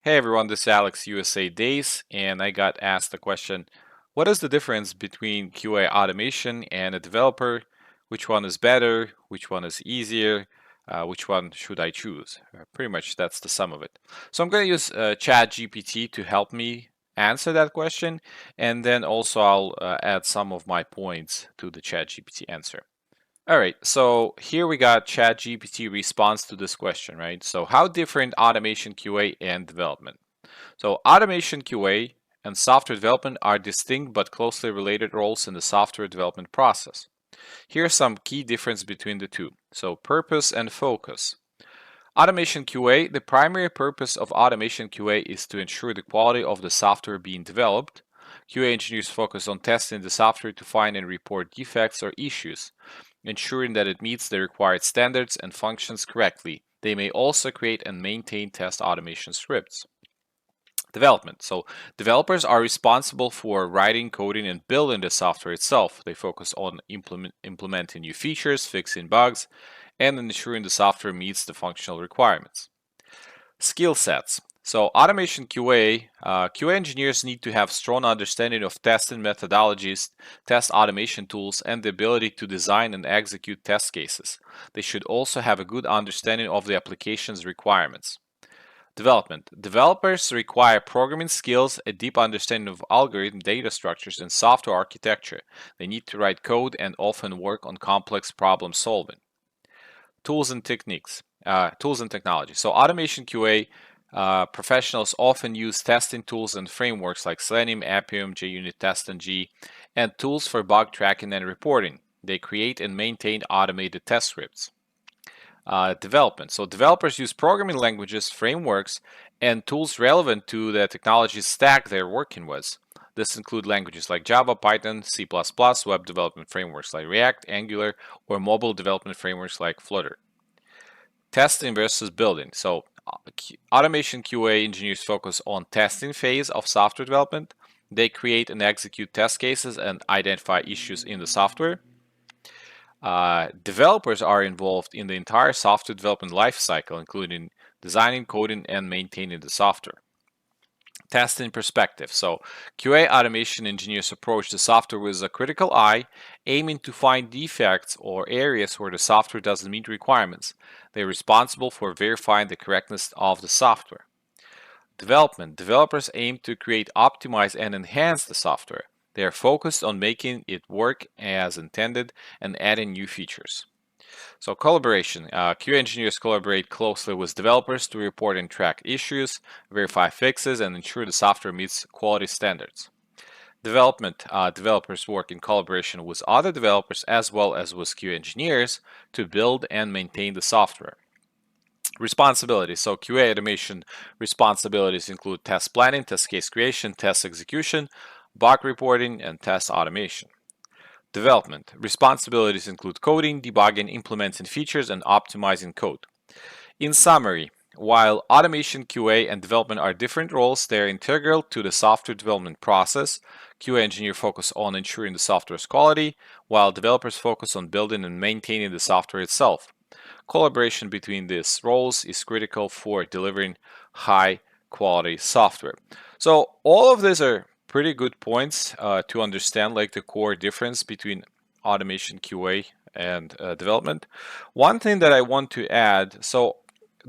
Hey everyone, this is Alex USA Days, and I got asked the question, what is the difference between QA automation and a developer? Which one is better? Which one is easier? Which one should I choose? Pretty much that's the sum of it. So I'm going to use ChatGPT to help me answer that question, and then also I'll add some of my points to the ChatGPT answer. All right, so here we got ChatGPT response to this question, right? So how different automation QA and development? So automation QA and software development are distinct but closely related roles in the software development process. Here are some key differences between the two. So purpose and focus. Automation QA, the primary purpose of automation QA is to ensure the quality of the software being developed. QA engineers focus on testing the software to find and report defects or issues, ensuring that it meets the required standards and functions correctly. They may also create and maintain test automation scripts. Development. So developers are responsible for writing, coding, and building the software itself. They focus on implementing new features, fixing bugs, and ensuring the software meets the functional requirements. Skill sets. So automation QA engineers need to have strong understanding of testing methodologies, test automation tools, and the ability to design and execute test cases. They should also have a good understanding of the application's requirements. Development. Developers require programming skills, a deep understanding of algorithm, data structures, and software architecture. They need to write code and often work on complex problem solving. Tools and techniques. Tools and technology. So automation QA professionals often use testing tools and frameworks like Selenium, Appium, JUnit Test, and G, and tools for bug tracking and reporting. They create and maintain automated test scripts. Development. So developers use programming languages, frameworks, and tools relevant to the technology stack they're working with. This includes languages like Java, Python, C++, web development frameworks like React, Angular, or mobile development frameworks like Flutter. Testing versus building. So automation QA engineers focus on testing phase of software development. They create and execute test cases and identify issues in the software. Developers are involved in the entire software development lifecycle, including designing, coding, and maintaining the software. Testing perspective. So QA automation engineers approach the software with a critical eye, aiming to find defects or areas where the software doesn't meet requirements. They're responsible for verifying the correctness of the software. Development. Developers aim to create, optimize, and enhance the software. They are focused on making it work as intended and adding new features. So collaboration. QA engineers collaborate closely with developers to report and track issues, verify fixes, and ensure the software meets quality standards. Development. Developers work in collaboration with other developers as well as with QA engineers to build and maintain the software. Responsibilities. So QA automation responsibilities include test planning, test case creation, test execution, bug reporting, and test automation. Development. Responsibilities include coding, debugging, implementing features, and optimizing code. In summary, while automation QA and development are different roles, they are integral to the software development process. QA engineers focus on ensuring the software's quality, while developers focus on building and maintaining the software itself. Collaboration between these roles is critical for delivering high quality software. So all of these are pretty good points to understand like the core difference between automation QA and development. One thing that I want to add, so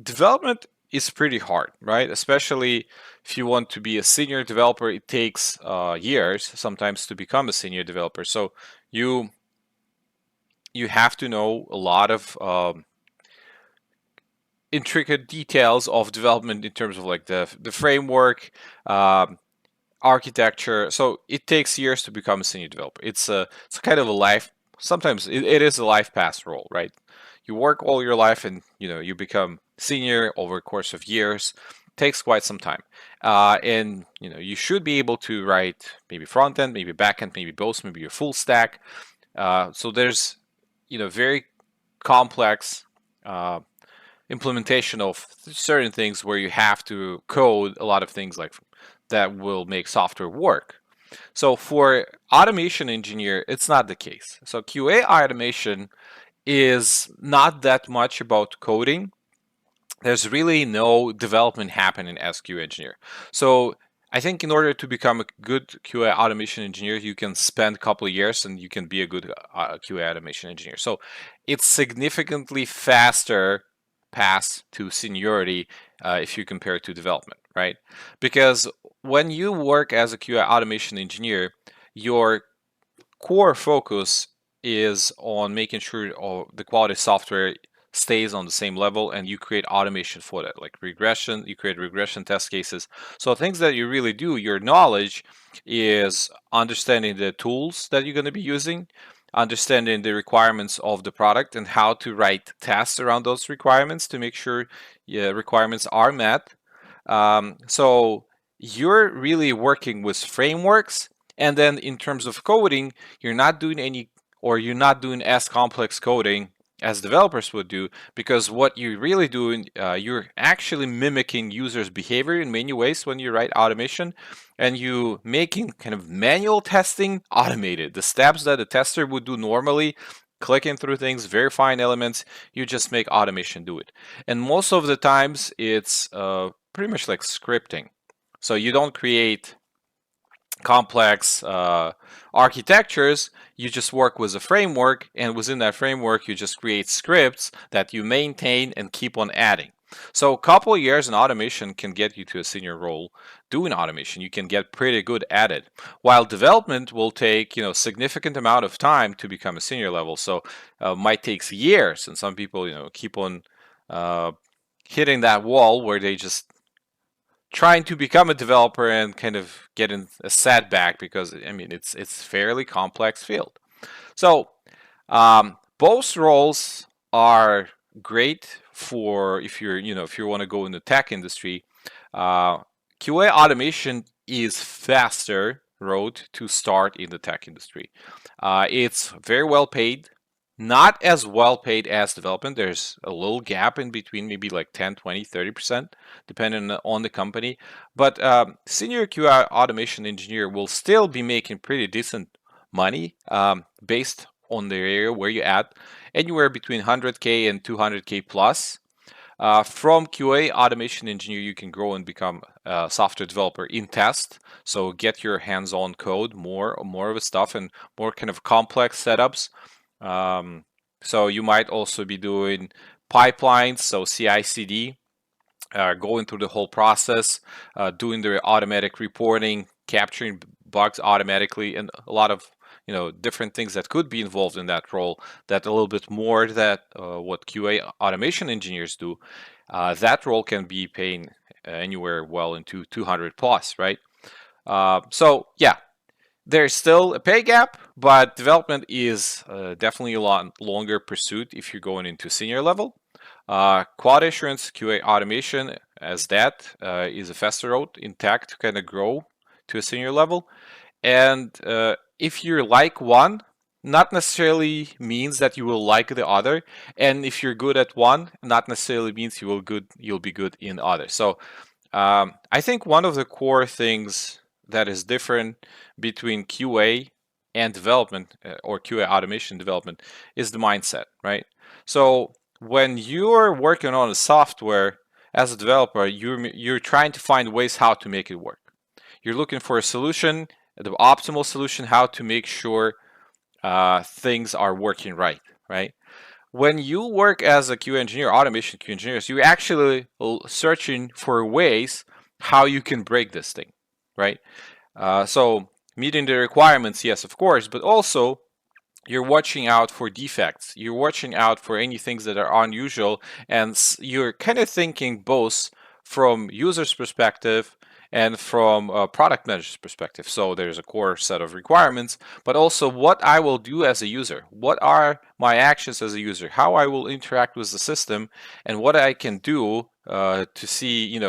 development is pretty hard, right? Especially if you want to be a senior developer, it takes years sometimes to become a senior developer. So you have to know a lot of intricate details of development in terms of like the framework, architecture. So it takes years to become a senior developer. It's a kind of a life. Sometimes it is a life path role, right? You work all your life and you become senior over a course of years. It takes quite some time, and you should be able to write maybe front end, maybe back end, maybe both, maybe a full stack. So there's very complex implementation of certain things where you have to code a lot of things like that will make software work. So for automation engineer, it's not the case. So QA automation is not that much about coding. there's really no development happening as QA engineer. So I think in order to become a good QA automation engineer, you can spend a couple of years and you can be a good QA automation engineer. So it's significantly faster path to seniority if you compare it to development, right? Because when you work as a QA automation engineer, your core focus is on making sure all the quality software stays on the same level, and you create automation for that, like regression. You create regression test cases. So things that you really do, your knowledge is understanding the tools that you're going to be using, understanding the requirements of the product, and how to write tests around those requirements to make sure requirements are met. So you're really working with frameworks, and then in terms of coding, you're not doing any, or you're not doing as complex coding as developers would do, because what you're really doing, you're actually mimicking users' behavior in many ways when you write automation, and you making kind of manual testing automated. The steps that a tester would do normally, clicking through things, verifying elements, you just make automation do it. And most of the times, it's pretty much like scripting. So you don't create complex architectures. You just work with a framework, and within that framework, you just create scripts that you maintain and keep on adding. So a couple of years in automation can get you to a senior role doing automation. You can get pretty good at it. While development will take, significant amount of time to become a senior level. So might takes years, and some people, keep on hitting that wall where they just trying to become a developer and kind of getting a setback, because I mean it's fairly complex field. So both roles are great for if you're if you want to go in the tech industry. QA automation is faster road to start in the tech industry. It's very well paid, not as well paid as development. There's a little gap in between, maybe like 10, 20, 30%, depending on the company. But senior QA automation engineer will still be making pretty decent money based on the area where you're at, anywhere between 100K and 200K plus. From QA automation engineer, you can grow and become a software developer in test. So get your hands-on code, more of the stuff, and more kind of complex setups. So you might also be doing pipelines, so CI/CD, going through the whole process, doing the automatic reporting, capturing bugs automatically, and a lot of different things that could be involved in that role. That a little bit more that what QA automation engineers do. That role can be paying anywhere well into 200 plus, right? So yeah, there's still a pay gap, but development is definitely a lot longer pursuit if you're going into senior level. Quality assurance, QA automation, as that is a faster road in tech to kind of grow to a senior level. And if you like one, not necessarily means that you will like the other. And if you're good at one, not necessarily means you'll be good in other. So I think one of the core things that is different between QA and development, or QA automation development, is the mindset, right? So when you're working on a software as a developer, you're trying to find ways how to make it work. You're looking for a solution, the optimal solution, how to make sure things are working right? When you work as a QA engineer, automation QA engineers, you're actually searching for ways how you can break this thing, right? So meeting the requirements, yes, of course, but also you're watching out for defects. You're watching out for any things that are unusual, and you're kind of thinking both from user's perspective and from a product manager's perspective. So there's a core set of requirements, but also what I will do as a user. What are my actions as a user? How I will interact with the system, and what I can do to see,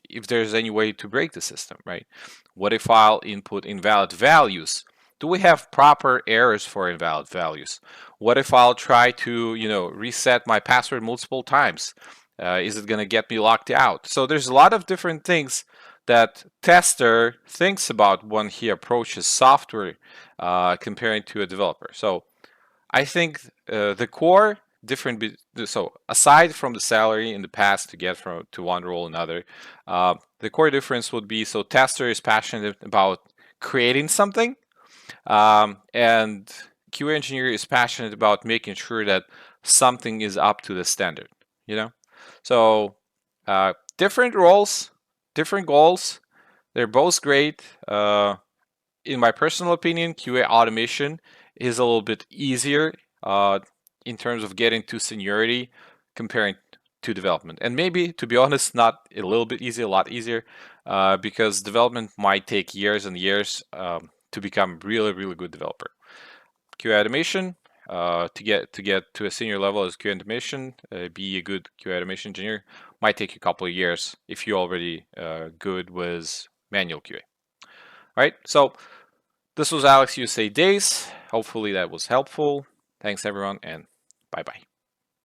if there's any way to break the system, right? What if I'll input invalid values? Do we have proper errors for invalid values? What if I'll try to, reset my password multiple times? Is it going to get me locked out? So there's a lot of different things that tester thinks about when he approaches software comparing to a developer. So I think the core different. So aside from the salary in the past to get from to one role another, the core difference would be so tester is passionate about creating something, and QA engineer is passionate about making sure that something is up to the standard. You know, so different roles, different goals. They're both great. In my personal opinion, QA automation is a little bit easier in terms of getting to seniority comparing to development. And maybe, to be honest, not a little bit easier, a lot easier, because development might take years and years to become really, really good developer. QA automation, to get to a senior level as QA automation, be a good QA automation engineer might take a couple of years if you're already good with manual QA. All right, so this was Alex USA Days. Hopefully that was helpful. Thanks everyone, and bye bye.